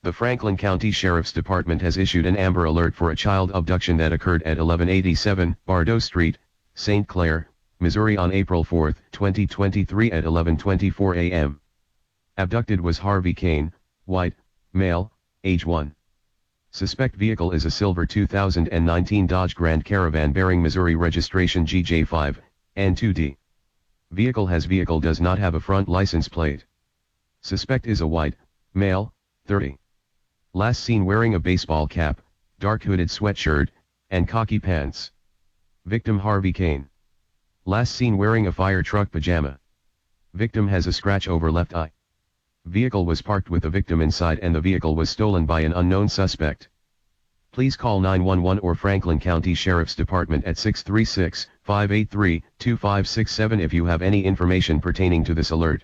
The Franklin County Sheriff's Department has issued an Amber Alert for a child abduction that occurred at 1187 Bardo Street, St. Clair, Missouri on April 4, 2023 at 11:24 a.m. Abducted was Harvey Kane, white, male, age 1. Suspect vehicle is a silver 2019 Dodge Grand Caravan bearing Missouri registration GJ5, N2D. Vehicle does not have a front license plate. Suspect is a white, male, 30. Last seen wearing a baseball cap, dark hooded sweatshirt, and khaki pants. Victim Harvey Kane. Last seen wearing a fire truck pajama. Victim has a scratch over left eye. Vehicle was parked with the victim inside and the vehicle was stolen by an unknown suspect. Please call 911 or Franklin County Sheriff's Department at 636-583-2567 if you have any information pertaining to this alert.